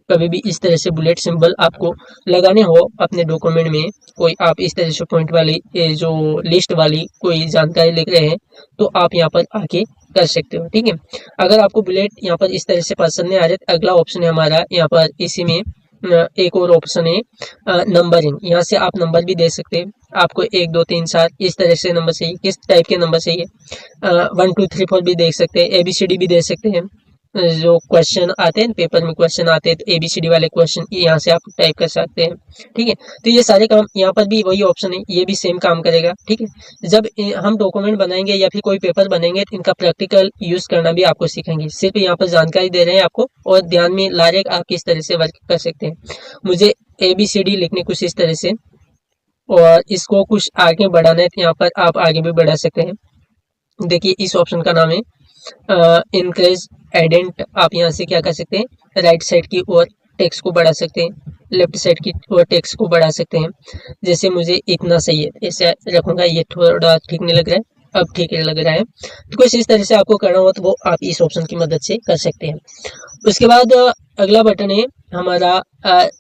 कभी भी इस तरह से बुलेट सिंबल आपको लगाने हो अपने डॉक्यूमेंट में, कोई आप इस तरह से पॉइंट वाली जो लिस्ट वाली कोई जानकारी लिख रहे हैं तो आप यहाँ पर आके कर सकते हो। ठीक है, अगर आपको बुलेट यहाँ पर इस तरह से पसंद नहीं आ रहे तो अगला ऑप्शन है हमारा यहाँ पर, इसी में एक और ऑप्शन है नंबरिंग। यहाँ से आप नंबर भी दे सकते हैं, आपको 1 2 3 4 इस तरह से नंबर चाहिए, किस टाइप के नंबर चाहिए, 1 2 3 4 भी देख सकते हैं, ABCD भी दे सकते हैं। जो क्वेश्चन आते हैं पेपर में, क्वेश्चन आते हैं तो ABCD वाले क्वेश्चन यहाँ से आप टाइप कर सकते हैं। ठीक है, तो ये सारे काम यहाँ पर भी वही ऑप्शन है, ये भी सेम काम करेगा। ठीक है, जब हम डॉक्यूमेंट बनाएंगे या फिर कोई पेपर बनेंगे तो इनका प्रैक्टिकल यूज करना भी आपको सीखेंगे। सिर्फ यहाँ पर जानकारी दे रहे हैं आपको, और ध्यान में ला रहे आप किस तरह से वर्क कर सकते हैं। मुझे ABCD लिखने कुछ इस तरह से, और इसको कुछ आगे बढ़ाना है तो यहाँ पर आप आगे भी बढ़ा सकते हैं। देखिए इस ऑप्शन का नाम है इंक्रीज एडेंट। आप यहाँ से क्या कर सकते हैं, राइट साइड की ओर टेक्स्ट को बढ़ा सकते हैं, लेफ्ट साइड की ओर टेक्स्ट को बढ़ा सकते हैं। जैसे मुझे इतना सही है, ऐसे रखूंगा, ये थोड़ा ठीक नहीं लग रहा है, अब ठीक लग रहा है। तो कुछ इस तरह से आपको करना हो तो वो आप इस ऑप्शन की मदद से कर सकते हैं। उसके बाद अगला बटन है हमारा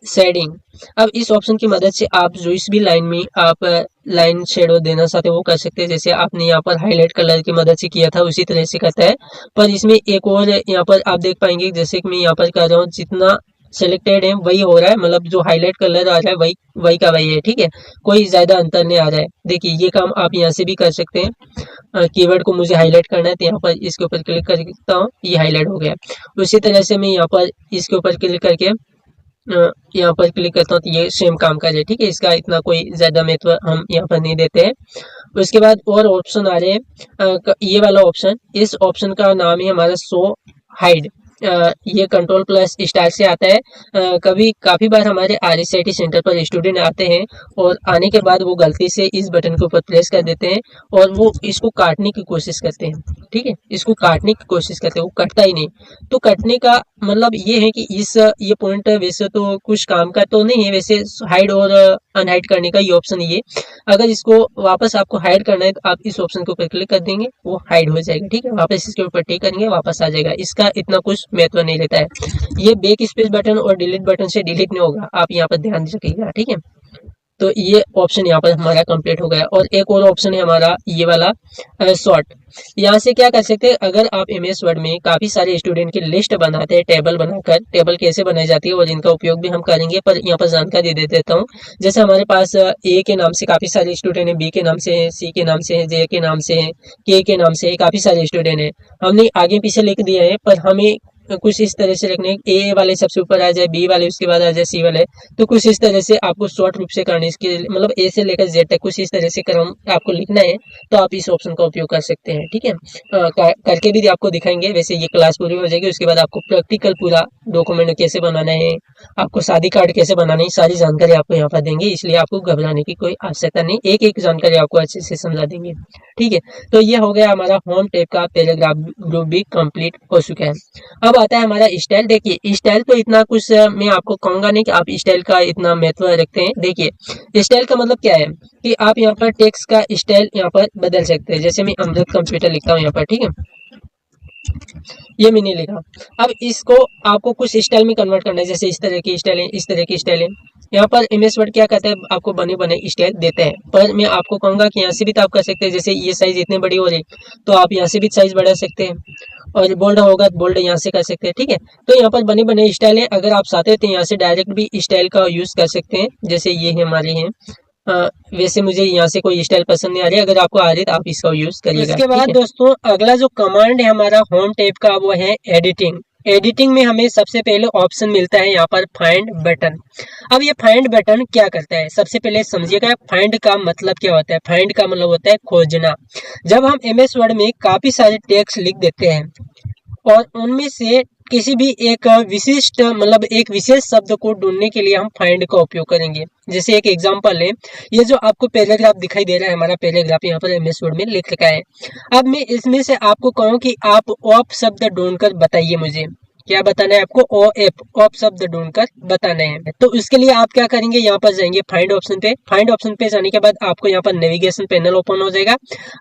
शेडिंग। अब इस ऑप्शन की मदद से आप जो इस भी लाइन में आप लाइन शेडो देना चाहते हो वो कर सकते हैं। जैसे आपने यहाँ पर हाईलाइट कलर की मदद से किया था उसी तरह से करता है, पर इसमें एक और यहाँ पर आप देख पाएंगे, जैसे कि मैं यहाँ पर कर रहा हूँ, जितना सिलेक्टेड है वही हो रहा है, मतलब जो हाईलाइट कलर आ रहा है वही वही का वही है, ठीक है, कोई ज्यादा अंतर नहीं आ रहा है। देखिए ये काम आप यहाँ से भी कर सकते हैं। कीवर्ड को मुझे हाईलाइट करना है तो यहाँ पर इसके ऊपर क्लिक करता हूँ, ये हाईलाइट हो गया। उसी तरह से मैं यहाँ पर इसके ऊपर क्लिक करके यहाँ पर क्लिक करता हूँ तो ये सेम काम कर है, ठीक है, इसका इतना कोई ज्यादा महत्व हम यहाँ पर नहीं देते हैं। उसके बाद और ऑप्शन आ रहे हैं, ये वाला ऑप्शन, इस ऑप्शन का नाम है हमारा शो हाइड। ये कंट्रोल प्लस स्टार से आता है। कभी काफी बार हमारे RSIT सेंटर पर स्टूडेंट आते हैं और आने के बाद वो गलती से इस बटन के ऊपर प्रेस कर देते हैं और वो इसको काटने की कोशिश करते हैं, ठीक है, इसको काटने की कोशिश करते हैं, वो कटता ही नहीं। तो कटने का मतलब ये है कि ये पॉइंट वैसे तो कुछ काम का तो नहीं है, वैसे हाइड और अनहाइड करने का ये ऑप्शन ये, अगर इसको वापस आपको हाइड करना है तो आप इस ऑप्शन के ऊपर क्लिक कर देंगे, वो हाइड हो जाएगा, ठीक है, वापस इसके ऊपर टिक करेंगे वापस आ जाएगा, इसका इतना कुछ महत्व नहीं रहता है। ये बैक स्पेस बटन और डिलीट बटन से डिलीट नहीं होगा, आप यहाँ पर ध्यान रखिएगा, ठीक है। तो ये ऑप्शन यहाँ पर हमारा कंप्लीट हो गया। और एक और ऑप्शन है हमारा ये वाला सॉर्ट। यहाँ से क्या कर सकते हैं, अगर आप MS वर्ड में काफी सारे स्टूडेंट की लिस्ट बनाते हैं टेबल बनाकर, टेबल कैसे बनाई जाती है और इनका उपयोग भी हम करेंगे, पर यहाँ पर जानकारी दे देता हूँ। जैसे हमारे पास A के नाम से काफी सारे स्टूडेंट हैं, B के नाम से है, C के नाम से है, J के नाम से है, K के नाम से है, काफी सारे स्टूडेंट हैं, हमने आगे पीछे लिख दिया है, पर हमें कुछ इस तरह से लिखने, A वाले सबसे ऊपर आ जाए, B वाले उसके बाद आ जाए, C वाले, तो कुछ इस तरह से आपको शॉर्ट रूप से करना है, इसके मतलब A से लेकर Z तक कुछ इस तरह से क्रम आपको लिखना है, तो आप इस ऑप्शन का उपयोग कर सकते हैं, ठीक है। करके भी आपको दिखाएंगे, वैसे ये क्लास पूरी हो जाएगी उसके बाद आपको प्रैक्टिकल पूरा डॉक्यूमेंट कैसे बनाना है, आपको शादी कार्ड कैसे बनाना है, सारी जानकारी आपको यहाँ पर देंगे, इसलिए आपको घबराने की कोई आवश्यकता नहीं, एक एक जानकारी आपको अच्छे से समझा देंगे, ठीक है। तो ये हो गया हमारा होम टैब का पैराग्राफ ग्रुप भी कंप्लीट हो चुका है। अब आता है हमारा स्टाइल। देखिए स्टाइल तो इतना कुछ मैं आपको कहूंगा नहीं कि आप स्टाइल का इतना महत्व रखते हैं। देखिए स्टाइल का मतलब क्या है कि आप यहाँ पर टेक्स्ट का स्टाइल यहाँ पर बदल सकते हैं। जैसे मैं अमृत कंप्यूटर लिखता हूँ यहाँ पर, ठीक है, ये मैंने लिखा। अब इसको आपको कुछ स्टाइल में कन्वर्ट करना है, जैसे इस तरह की स्टाइल है, इस तरह की स्टाइल है। यहाँ पर MS वर्ड क्या कहता है, आपको बने बने स्टाइल देते हैं, पर मैं आपको कहूंगा कि यहाँ से भी तो आप कर सकते हैं। जैसे ये साइज इतनी बड़ी हो रही तो आप यहाँ से भी साइज बढ़ा सकते हैं, और बोल्ड होगा तो बोल्ड यहाँ से कर सकते हैं, ठीक है। तो यहाँ पर बने बने स्टाइल है, अगर आप चाहते हैं तो यहाँ से डायरेक्ट भी स्टाइल का यूज कर सकते हैं, जैसे ये है हमारे हैं। वैसे मुझे यहाँ से कोई स्टाइल पसंद नहीं आ रही, अगर आपको आ रही तो आप इसका यूज करिएगा। इसके बाद दोस्तों अगला जो कमांड है हमारा होम टैब का वो है एडिटिंग। एडिटिंग में हमें सबसे पहले ऑप्शन मिलता है यहाँ पर फाइंड बटन। अब ये फाइंड बटन क्या करता है, सबसे पहले समझिएगा फाइंड का मतलब क्या होता है। फाइंड का मतलब होता है खोजना। जब हम MS वर्ड में काफी सारे टेक्स्ट लिख देते हैं और उनमें से किसी भी एक विशिष्ट मतलब एक विशेष शब्द को ढूंढने के लिए हम फाइंड का उपयोग करेंगे। जैसे एक एग्जांपल है, ये जो आपको पैराग्राफ दिखाई दे रहा है, हमारा पैराग्राफ यहाँ पर MS वर्ड में लिख रखा है। अब मैं इसमें से आपको कहूँ कि आप ऑप शब्द ढूंढकर बताइए, मुझे क्या बताना है आपको, ऑप शब्द ढूंढकर बताना है। तो उसके लिए आप क्या करेंगे, यहाँ पर जाएंगे फाइंड ऑप्शन पे। फाइंड ऑप्शन पे जाने के बाद आपको यहाँ पर नेविगेशन पैनल ओपन हो जाएगा।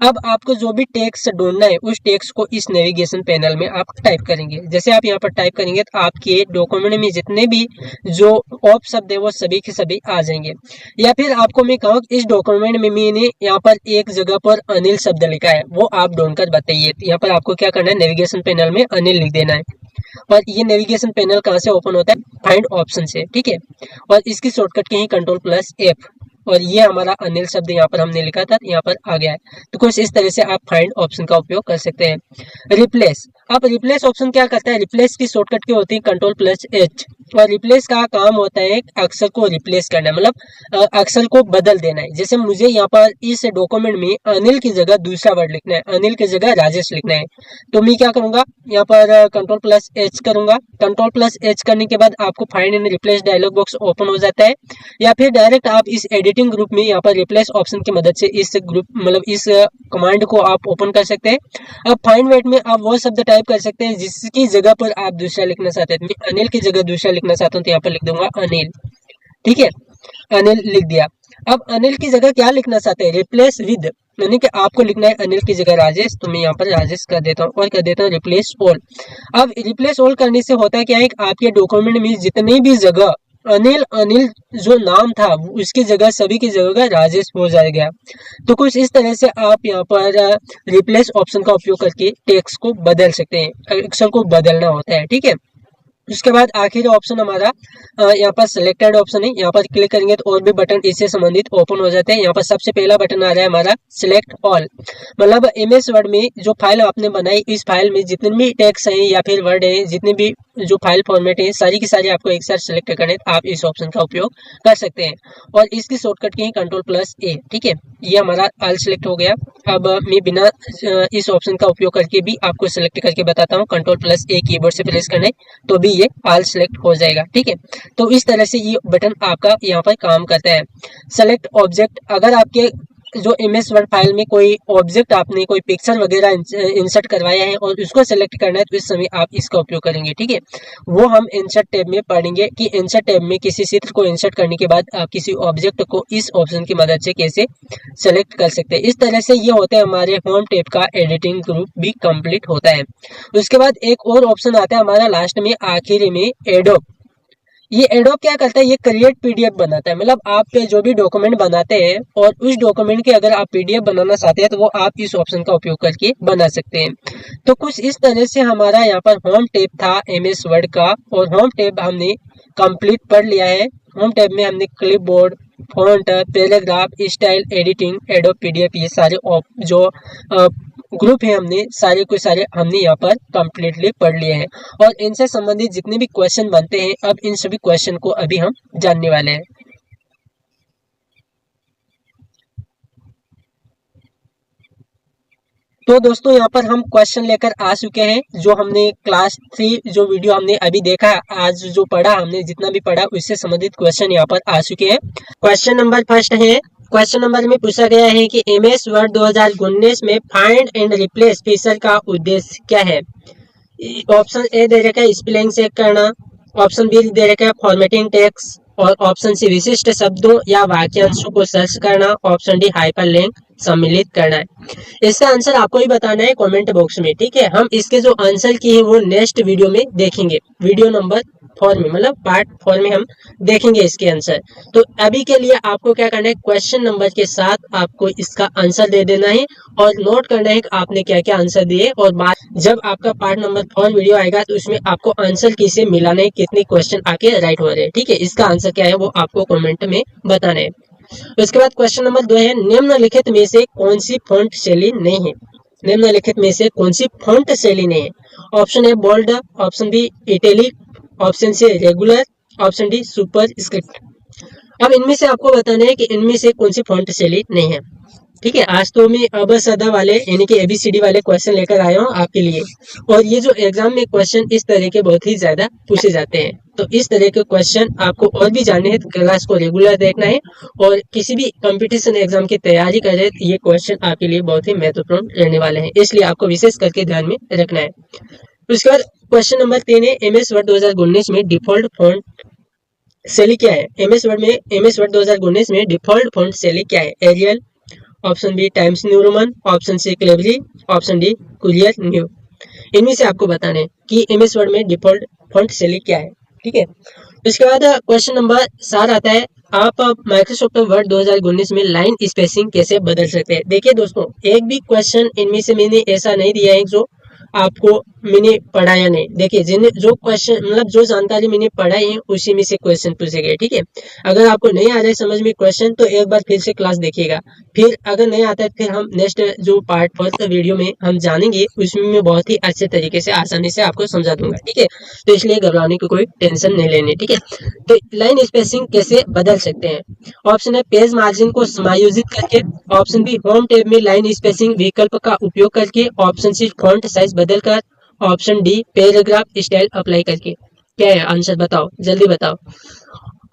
अब आपको जो भी टेक्स्ट ढूंढना है उस टेक्स्ट को इस नेविगेशन पैनल में आप टाइप करेंगे। जैसे आप यहाँ पर टाइप करेंगे तो आपके डॉक्यूमेंट में जितने भी जो ऑप शब्द है वो सभी के सभी आ जाएंगे। या फिर आपको मैं कहूँ इस डॉक्यूमेंट में मैंने यहाँ पर एक जगह पर अनिल शब्द लिखा है, वो आप ढूंढकर बताइए। यहाँ पर आपको क्या करना है, नेविगेशन पैनल में अनिल लिख देना है। और ये नेविगेशन पैनल कहाँ से ओपन होता है, फाइंड ऑप्शन से, ठीक है। और इसकी शॉर्टकट की Ctrl+F, और ये हमारा अनिल शब्द यहाँ पर हमने लिखा था, यहाँ पर आ गया है। तो कुछ इस तरह से आप फाइंड ऑप्शन का उपयोग कर सकते हैं। रिप्लेस, अब रिप्लेस ऑप्शन क्या करता है, रिप्लेस की शॉर्टकट की होती है Ctrl+H, और रिप्लेस का काम होता है अक्षर को रिप्लेस करना, मतलब अक्षर को बदल देना है। जैसे मुझे यहाँ पर इस डॉक्यूमेंट में अनिल की जगह दूसरा वर्ड लिखना है, अनिल की जगह राजेश लिखना है, तो मैं क्या करूंगा, यहाँ पर Ctrl+H करूंगा। Ctrl+H करने के बाद आपको find and replace dialog box open हो जाता है। या फिर डायरेक्ट आप इस एडिटिंग ग्रुप में यहाँ पर रिप्लेस ऑप्शन की मदद से इस ग्रुप मतलब इस कमांड को आप ओपन कर सकते हैं। अब फाइंड वेट में आप वो शब्द टाइप कर सकते हैं जिसकी जगह पर आप दूसरा लिखना चाहते हैं। मैं अनिल की जगह दूसरा लिखना चाहता हूँ तो यहाँ पर लिख दूंगा अनिल, ठीक है। अनिल लिख दिया। अब अनिल की जगह क्या लिखना चाहते हैं, रिप्लेस विद, यानी कि आपको लिखना है अनिल की जगह राजेश, तो मैं यहाँ पर राजेश कर देता हूँ और कर देता हूँ रिप्लेस ऑल। अब रिप्लेस ऑल करने से होता है क्या है, आपके डॉक्यूमेंट में जितनी भी जगह अनिल अनिल जो नाम था उसकी जगह सभी की जगह राजेश हो जाएगा। तो कुछ इस तरह से आप यहाँ पर रिप्लेस ऑप्शन का उपयोग करके टेक्स्ट को बदल सकते हैं, अक्षर को बदलना होता है, ठीक है। उसके बाद आखिरी ऑप्शन हमारा यहाँ पर सिलेक्टेड ऑप्शन है, यहाँ पर क्लिक करेंगे तो और भी बटन इससे संबंधित ओपन हो जाते हैं। यहाँ पर सबसे पहला बटन आ रहा है हमारा सिलेक्ट ऑल, मतलब एमएस वर्ड में जो फाइल आपने बनाई इस फाइल में जितने भी टेक्स्ट हैं या फिर वर्ड है, जितने भी जो फाइल फॉर्मेट है सारी की सारी आपको एक साथ सिलेक्ट करने आप इस ऑप्शन का उपयोग कर सकते हैं और इसकी शॉर्टकट की है Ctrl+A, ठीक है। ये हमारा ऑल सिलेक्ट हो गया। अब मैं बिना इस ऑप्शन का उपयोग करके भी आपको सिलेक्ट करके बताता हूँ, Ctrl+A कीबोर्ड से प्रेस करना है तो भी ये ऑल सिलेक्ट हो जाएगा, ठीक है। तो इस तरह से ये बटन आपका यहाँ पर काम करता है। सेलेक्ट ऑब्जेक्ट, अगर आपके जो एमएस वर्ड फाइल में कोई ऑब्जेक्ट आपने कोई पिक्चर वगैरह इंसर्ट करवाया है और उसको सेलेक्ट करना है तो इस समय आप इसका उपयोग करेंगे, ठीक है। वो हम इंसर्ट टैब में पढ़ेंगे कि इंसर्ट टैब में किसी चित्र को इंसर्ट करने के बाद आप किसी ऑब्जेक्ट को इस ऑप्शन की मदद से कैसे सेलेक्ट कर सकते हैं। इस तरह से ये होता है हमारे होम टैब का एडिटिंग ग्रुप भी कंप्लीट होता है। उसके बाद एक और ऑप्शन आता है हमारा लास्ट में आखिरी में, एडोब। ये एडोब क्या करता है, ये क्रिएट पीडीएफ बनाता है, मतलब आप जो भी डॉक्यूमेंट बनाते हैं और उस डॉक्यूमेंट के अगर आप पीडीएफ बनाना चाहते हैं तो वो आप इस ऑप्शन का उपयोग करके बना सकते हैं। तो कुछ इस तरह से हमारा यहाँ पर होम टैब था एमएस वर्ड का और होम टैब हमने कंप्लीट पढ़ लिया है। होम टैब में हमने clipboard, font, paragraph, style, editing, adobe PDF, ये सारे जो ग्रुप है हमने सारे के सारे हमने यहाँ पर कंप्लीटली पढ़ लिए हैं और इनसे संबंधित जितने भी क्वेश्चन बनते हैं अब इन सभी क्वेश्चन को अभी हम जानने वाले हैं। तो दोस्तों यहाँ पर हम क्वेश्चन लेकर आ चुके हैं, जो हमने क्लास 3 जो वीडियो हमने अभी देखा, आज जो पढ़ा हमने जितना भी पढ़ा उससे संबंधित क्वेश्चन यहाँ पर आ चुके हैं। क्वेश्चन नंबर फर्स्ट है, क्वेश्चन नंबर में पूछा गया है कि एमएस वर्ड 2019 में फाइंड एंड रिप्लेस फीचर का उद्देश्य क्या है। ऑप्शन ए दे रखा है स्पेलिंग चेक करना, ऑप्शन बी दे रखा है फॉर्मेटिंग टेक्स्ट और ऑप्शन सी विशिष्ट शब्दों या वाक्यांशों को सर्च करना, ऑप्शन डी हाइपरलिंक सम्मिलित करना है। इसका आंसर आपको ही बताना है कमेंट बॉक्स में, ठीक है। हम इसके जो आंसर की है वो नेक्स्ट वीडियो में देखेंगे, वीडियो नंबर 4 में, मतलब पार्ट 4 में हम देखेंगे इसके आंसर। तो अभी के लिए आपको क्या करना है, क्वेश्चन नंबर के साथ आपको इसका आंसर दे देना है और नोट करना है कि आपने क्या क्या आंसर दिए और जब आपका पार्ट नंबर 4 वीडियो आएगा तो उसमें आपको आंसर की से मिलाना है कितने क्वेश्चन आके राइट हो रहे हैं, ठीक है। इसका आंसर क्या है वो आपको कमेंट में बताना है। उसके बाद क्वेश्चन नंबर 2 है, निम्नलिखित में से कौन सी फॉन्ट शैली नहीं है। निम्नलिखित में से कौन सी फॉन्ट शैली नहीं है। Option A bold, option B italic, option C regular, option D superscript. अब इनमें से आपको बताना है कि इनमें से कौन सी फॉन्ट शैली नहीं है, ठीक है। आज तो मैं अब सदा वाले यानी कि एबीसीडी वाले क्वेश्चन लेकर आया हूँ आपके लिए और ये जो एग्जाम में क्वेश्चन इस तरह के बहुत ही ज्यादा पूछे जाते हैं। तो इस तरह के क्वेश्चन आपको और भी जानने हैं तो क्लास को रेगुलर देखना है और किसी भी कंपटीशन एग्जाम की तैयारी कर रहे तो ये क्वेश्चन आपके लिए बहुत ही महत्वपूर्ण रहने वाले हैं, इसलिए आपको विशेष करके ध्यान में रखना है। उसके बाद क्वेश्चन नंबर 3 है, एमएस वर्ड 2019 में डिफॉल्ट फॉन्ट शैली क्या है। एमएस वर्ड 2019 में डिफॉल्ट फॉन्ट शैली क्या है। Arial, option B Times New Roman, option C Calibri, option D Courier New. इनमें से आपको बताना है कि एमएस वर्ड में डिफॉल्ट फॉन्ट शैली क्या है, ठीक है। इसके बाद क्वेश्चन नंबर 7 आता है, आप माइक्रोसॉफ्ट वर्ड 2019 में लाइन स्पेसिंग कैसे बदल सकते हैं। देखिए दोस्तों, एक भी क्वेश्चन इनमें से मैंने ऐसा नहीं दिया है जो आपको मैंने पढ़ाया नहीं। देखिए जो क्वेश्चन मतलब जो जानकारी मैंने पढ़ाई है उसी में से क्वेश्चन पूछे गए, ठीक है। अगर आपको नहीं आ रहा है समझ में क्वेश्चन तो एक बार फिर से क्लास देखिएगा, फिर अगर नहीं आता है फिर हम नेक्स्ट जो पार्ट 1 वीडियो में हम जानेंगे उसमें मैं बहुत ही अच्छे तरीके से आसानी से आपको समझा दूंगा, ठीक है। तो इसलिए घबराने की कोई टेंशन नहीं लेनी, ठीक है। तो लाइन स्पेसिंग कैसे बदल सकते हैं। ऑप्शन है पेज मार्जिन को समायोजित करके, ऑप्शन बी होम टैब में लाइन स्पेसिंग विकल्प का उपयोग करके, ऑप्शन सी फॉन्ट साइज बदलकर, option D paragraph style apply करके। क्या है आंसर बताओ, जल्दी बताओ।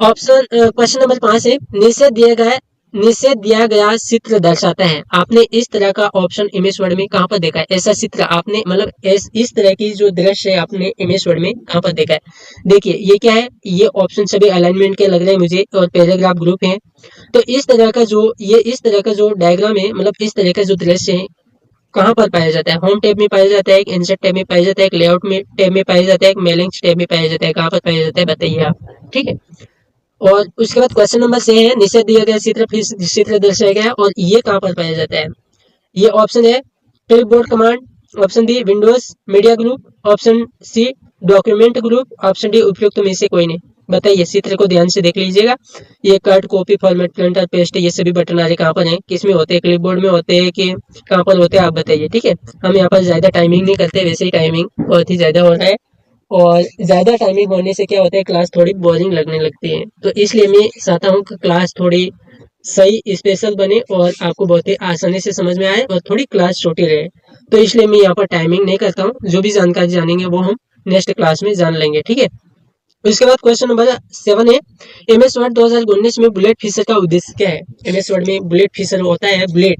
ऑप्शन क्वेश्चन नंबर 5 है, नीचे दिए गए नीचे दिया गया चित्र दर्शाता है। आपने इस तरह का ऑप्शन इमेज वर्ड में कहाँ पर देखा है? ऐसा चित्र आपने मतलब इस तरह की जो दृश्य है आपने इमेज वर्ड में कहाँ पर देखा है? देखिए ये क्या है, ये ऑप्शन सभी अलाइनमेंट के लग रहे हैं मुझे और पैराग्राफ ग्रुप है। तो इस तरह का जो डायग्राम है, मतलब इस तरह का जो दृश्य है कहाँ पर पाया जाता है? होम टैब में पाया जाता है, एक इंसर्ट टैब में पाया जाता है, एक लेआउट में टैब में पाया जाता है, एक मेलिंग्स टैब में पाया जाता है। कहाँ पर पाया जाता है बताइए आप, ठीक है। और उसके बाद क्वेश्चन नंबर 6 है, नीचे दिया गया चित्र फिर चित्र दर्शाया गया और ये कहाँ पर पाया जाता है? ये ऑप्शन है clipboard command, option B Windows media group, option C document group, option D उपयुक्त में से कोई नहीं। बताइए, चित्र को ध्यान से देख लीजिएगा। ये cut, copy, format, printer, paste, ये सभी बटन आरे कहाँ पर हैं, किस में होते हैं? क्लिपबोर्ड में होते हैं कि कहाँ पर होते हैं? आप बताइए, ठीक है। हम यहाँ पर ज्यादा टाइमिंग नहीं करते, वैसे ही टाइमिंग बहुत ही ज्यादा हो रहा है और ज्यादा टाइमिंग होने से क्या होता है, क्लास थोड़ी बोरिंग लगने लगती है। तो इसलिए मैं चाहता हूँ कि क्लास थोड़ी सही स्पेशल बने और आपको बहुत ही आसानी से समझ में आए और थोड़ी क्लास छोटी रहे। तो इसलिए मैं यहाँ पर टाइमिंग नहीं करता हूँ। जो भी जानकारी जानेंगे वो हम नेक्स्ट क्लास में जान लेंगे, ठीक है। उसके बाद क्वेश्चन नंबर 7 है, एमएस वर्ड 2019 में बुलेट फीचर का उद्देश्य क्या है? एमएस वर्ड में बुलेट फीचर होता है, बुलेट,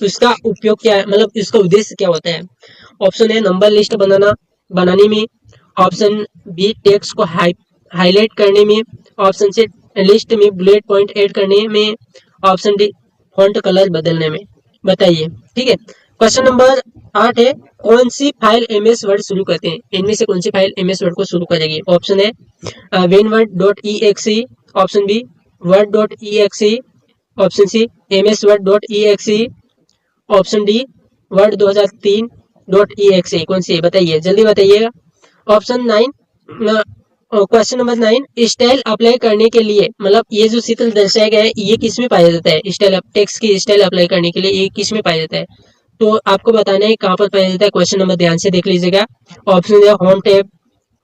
उसका उपयोग क्या है, मतलब इसका उद्देश्य क्या होता है? ऑप्शन है नंबर लिस्ट बनाने में, ऑप्शन बी टेक्स्ट को हाईलाइट करने में, ऑप्शन सी लिस्ट में बुलेट पॉइंट ऐड करने में, ऑप्शन डी फॉन्ट कलर बदलने में। बताइए, ठीक है। क्वेश्चन नंबर 8 है, कौन सी फाइल एमएस वर्ड शुरू करते हैं? इनमें से कौन सी फाइल एमएस वर्ड को शुरू करेगी? ऑप्शन है winword dot E X, option B Word dot E X, option C MS Word dot E X, option D Word 2003 dot E X. कौन सी है बताइए, जल्दी बताइएगा। Option 9, question number 9, style apply करने के लिए, मतलब ये जो चित्र दर्शाया गया है ये किस में पाया जाता है? स्टाइल, टेक्स्ट की स्टाइल अप्लाई करने के लिए ये किस में पाया जाता है? तो आपको बताना है कहाँ पर पाया जाता है। क्वेश्चन नंबर ध्यान से देख लीजिएगा। ऑप्शन है होम टैब,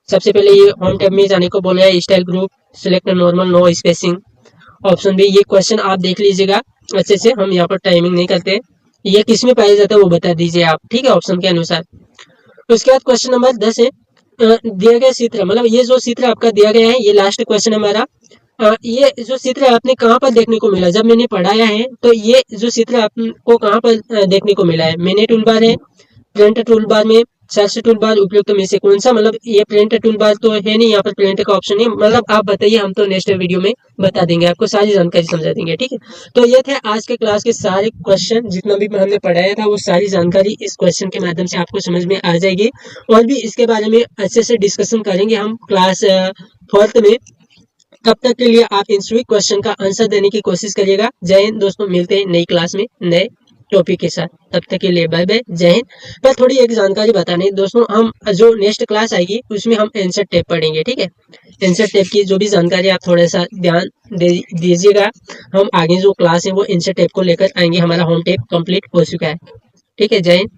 सबसे पहले ये होम टैब में जाने को बोला है। Style group, select normal, no spacing. Option B, ये क्वेश्चन आप देख लीजिएगा अच्छे से, हम यहाँ पर टाइमिंग नहीं करते। ये किस में पाया जाता है वो बता दीजिए आप, ठीक है, ऑप्शन के अनुसार। उसके बाद क्वेश्चन नंबर 10 है, दिया गया चित्र, मतलब ये जो चित्र आपका दिया गया है, ये लास्ट क्वेश्चन हमारा। ये जो चित्र है आपने कहाँ पर देखने को मिला? जब मैंने पढ़ाया है तो ये जो चित्र आपको कहाँ पर देखने को मिला है? मैंने टूल बार है, प्रिंट टूल बार में, सर्च टूल बार, उपयुक्त में से कौन सा? मतलब ये प्रिंट टूल बार तो है नहीं, यहाँ पर प्रिंट का ऑप्शन है। मतलब आप बताइए, हम तो नेक्स्ट वीडियो में बता देंगे, आपको सारी जानकारी समझा देंगे, ठीक है। तो ये थे आज के क्लास के सारे क्वेश्चन, जितना भी हमने पढ़ाया था वो सारी जानकारी इस क्वेश्चन के माध्यम से आपको समझ में आ जाएगी। और भी इसके बारे में अच्छे से डिस्कशन करेंगे हम क्लास 4th में। तब तक के लिए आप इन सभी क्वेश्चन का आंसर देने की कोशिश करिएगा। जय हिंद दोस्तों, मिलते हैं नई क्लास में नए टॉपिक के साथ। तब तक के लिए बाय बाय, जय हिंद। पर थोड़ी एक जानकारी बतानी दोस्तों, हम जो नेक्स्ट क्लास आएगी उसमें हम आंसर टेप पढ़ेंगे, ठीक है। आंसर टेप की जो भी जानकारी आप थोड़ा सा ध्यान दीजिएगा। हम आगे जो क्लास है वो आंसर टेप को लेकर आएंगे। हमारा होम टेप कंप्लीट हो चुका है, ठीक है। जय हिंद।